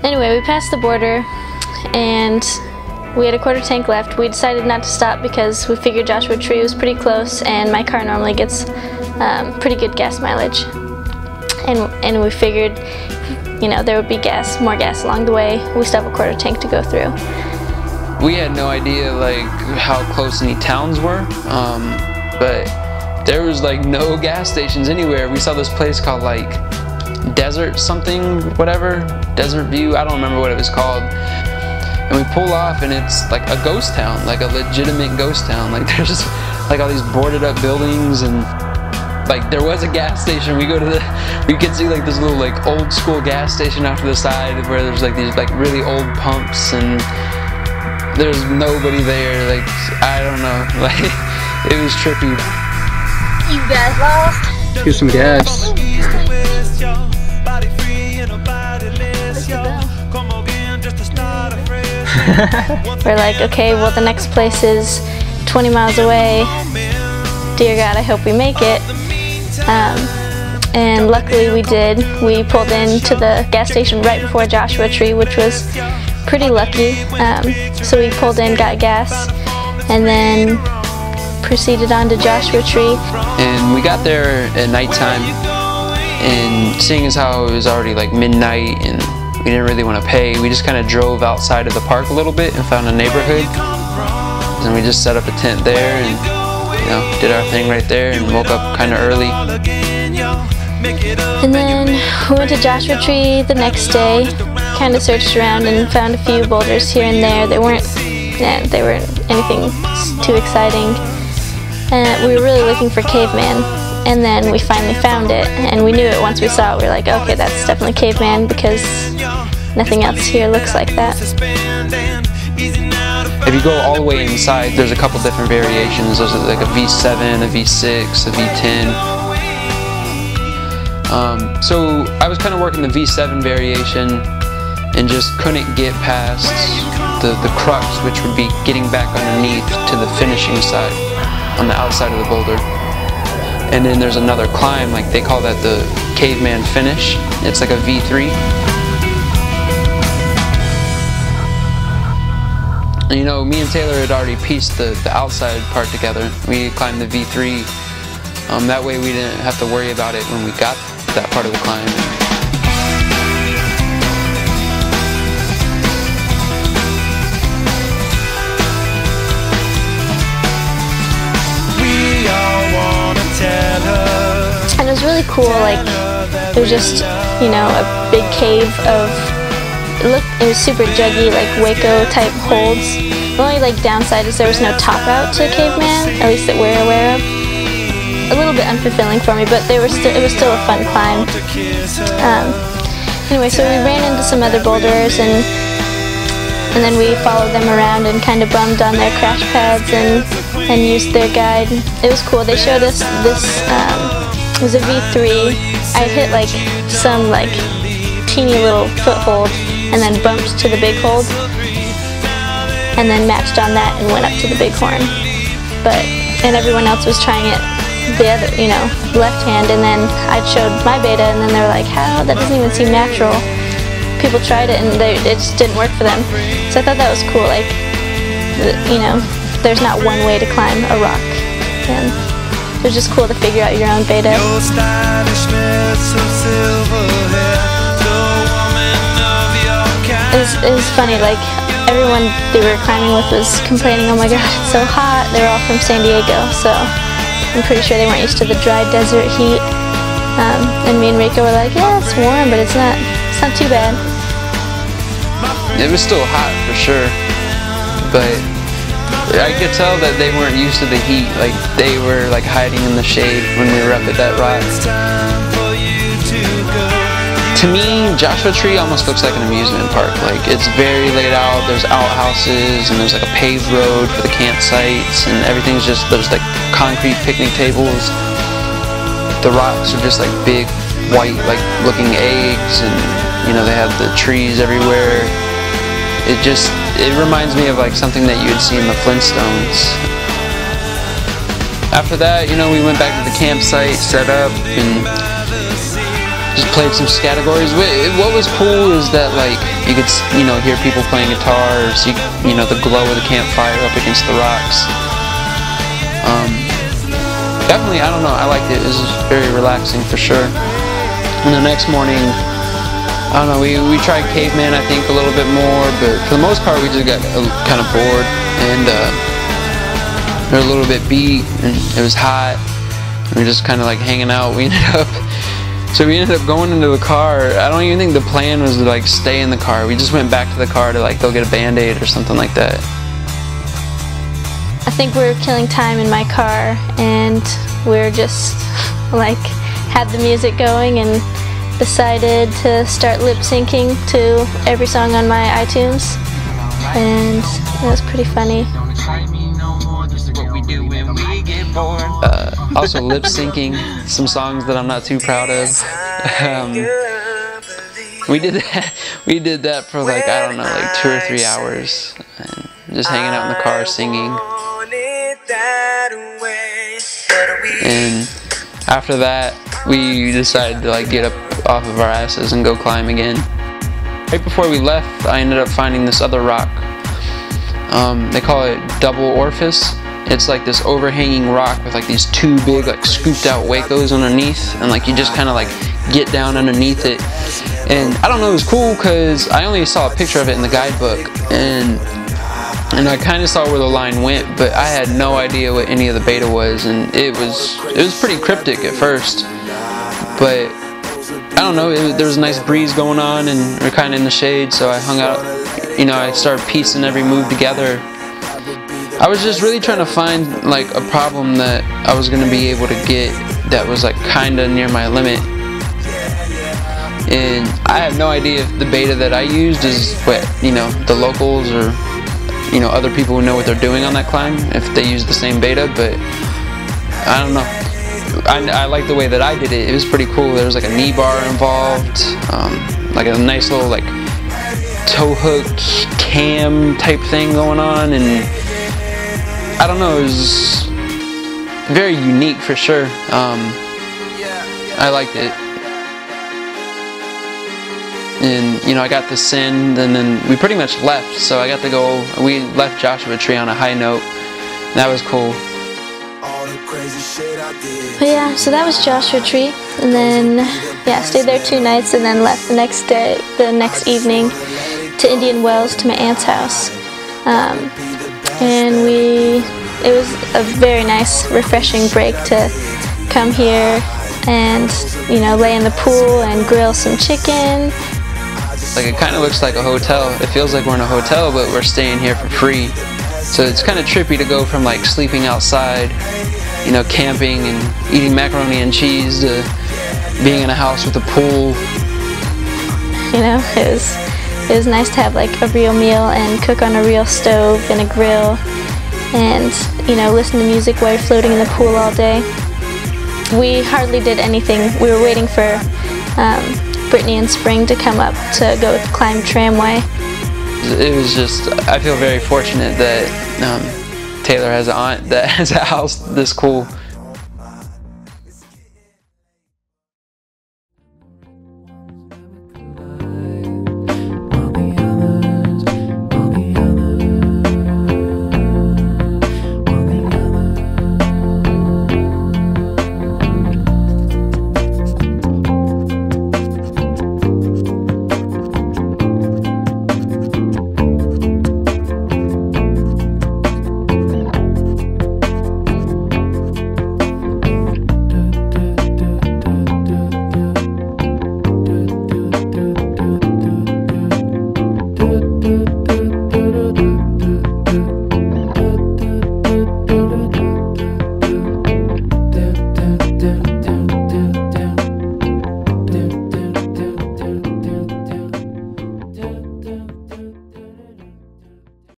Anyway, we passed the border and we had a quarter tank left. We decided not to stop because we figured Joshua Tree was pretty close and my car normally gets pretty good gas mileage. And we figured, you know, there would be more gas along the way. We still have a quarter tank to go through. We had no idea like how close any towns were, but there was like no gas stations anywhere. We saw this place called like Desert something, whatever, Desert View, I don't remember what it was called. And we pull off and it's like a ghost town, like a legitimate ghost town. Like there's just like all these boarded up buildings, and like there was a gas station. We could see like this little like old school gas station off to the side where there's like these like really old pumps, and there's nobody there. Like I don't know, like it was trippy. You guys lost? Let's get some gas. We're like, okay, well the next place is 20 miles away. Dear God, I hope we make it. And luckily we did. We pulled into the gas station right before Joshua Tree, which was pretty lucky. So we pulled in, got gas, and then proceeded on to Joshua Tree. And we got there at nighttime, and seeing as how it was already like midnight and we didn't really want to pay, we just kind of drove outside of the park a little bit and found a neighborhood. And we just set up a tent there and, you know, did our thing right there and woke up kind of early. And then we went to Joshua Tree the next day, kind of searched around and found a few boulders here and there. They weren't anything too exciting. We were really looking for Caveman, and then we finally found it, and we knew it once we saw it. We were like, okay, that's definitely Caveman because nothing else here looks like that. If you go all the way inside, there's a couple different variations. There's like a V7, a V6, a V10. So I was kind of working the V7 variation and just couldn't get past the crux, which would be getting back underneath to the finishing side on the outside of the boulder. And then there's another climb, like they call that the Caveman finish. It's like a V3. And you know, me and Taylor had already pieced the outside part together. We climbed the V3. That way we didn't have to worry about it when we got that part of the climb. And it was really cool, like, it was just, you know, a big cave of, it was super juggy, like Waco type holds. The only like downside is there was no top out to Caveman, at least that we're aware of. A little bit unfulfilling for me, but it was still a fun climb. Anyway, so we ran into some other boulders, and then we followed them around and kind of bummed on their crash pads and used their guide. It was cool. They showed us this, it was a V3. I hit like some like teeny little foothold and then bumped to the big hold and then matched on that and went up to the big horn. And everyone else was trying it the other, you know, left hand, and then I showed my beta and then they were like, how? That doesn't even seem natural. People tried it and it just didn't work for them. So I thought that was cool, like, you know, there's not one way to climb a rock. And it was just cool to figure out your own beta. It was funny, like, everyone they were climbing with was complaining, oh my god, it's so hot. They were all from San Diego, so I'm pretty sure they weren't used to the dry desert heat. And me and Rico were like, yeah, it's warm, but it's not too bad. It was still hot for sure, but I could tell that they weren't used to the heat. Like they were like hiding in the shade when we were up at that rock. To me, Joshua Tree almost looks like an amusement park. Like it's very laid out. There's outhouses and there's like a paved road for the campsites, and everything's just there's like concrete picnic tables. The rocks are just like big white like looking eggs, and you know they have the trees everywhere. It reminds me of like something that you would see in the Flintstones. After that, you know, we went back to the campsite, set up, and just played some categories. What was cool is that like you could, you know, hear people playing guitar, or see, you know, the glow of the campfire up against the rocks. Definitely, I don't know, I liked it. It was very relaxing for sure. And the next morning, I don't know, we tried Caveman, I think, a little bit more, but for the most part we just got kind of bored, and we were a little bit beat, and it was hot, and we were just kind of like hanging out. We ended up going into the car. I don't even think the plan was to like stay in the car. We just went back to the car to like go get a Band-Aid or something like that. I think we were killing time in my car, and we were just like had the music going and decided to start lip syncing to every song on my iTunes, and it was pretty funny. Also lip syncing some songs that I'm not too proud of. We did that for like, I don't know, like 2 or 3 hours, and just hanging out in the car singing. And after that, we decided to like get up off of our asses and go climb again. Right before we left, I ended up finding this other rock. They call it Double Orifice. It's like this overhanging rock with like these 2 big like scooped out Wacos underneath, and like you just kind of like get down underneath it. And I don't know, it was cool because I only saw a picture of it in the guidebook, and I kind of saw where the line went, but I had no idea what any of the beta was, and it was pretty cryptic at first. But I don't know, there was a nice breeze going on, and we're kind of in the shade, so I hung out. You know, I started piecing every move together. I was just really trying to find like a problem that I was going to be able to get that was like kind of near my limit. And I have no idea if the beta that I used is what, you know, the locals or, you know, other people who know what they're doing on that climb, if they use the same beta, but I don't know. I like the way that I did it. It was pretty cool. There was like a knee bar involved, like a nice little like toe hook cam type thing going on, and I don't know, it was very unique for sure. I liked it. And you know, I got to send, and then we pretty much left, so I got to go, we left Joshua Tree on a high note. That was cool. But yeah, so that was Joshua Tree, and then yeah, stayed there 2 nights, and then left the next day, the next evening, to Indian Wells, to my aunt's house. And it was a very nice, refreshing break to come here and, you know, lay in the pool and grill some chicken. Like, it kind of looks like a hotel. It feels like we're in a hotel, but we're staying here for free. So it's kind of trippy to go from like sleeping outside, you know, camping and eating macaroni and cheese, to being in a house with a pool. You know, it was nice to have like a real meal and cook on a real stove and a grill, and, you know, listen to music while you're floating in the pool all day. We hardly did anything. We were waiting for Brittany and Spring to come up to go climb Tramway. It was just, I feel very fortunate that Taylor has an aunt that has a house this cool.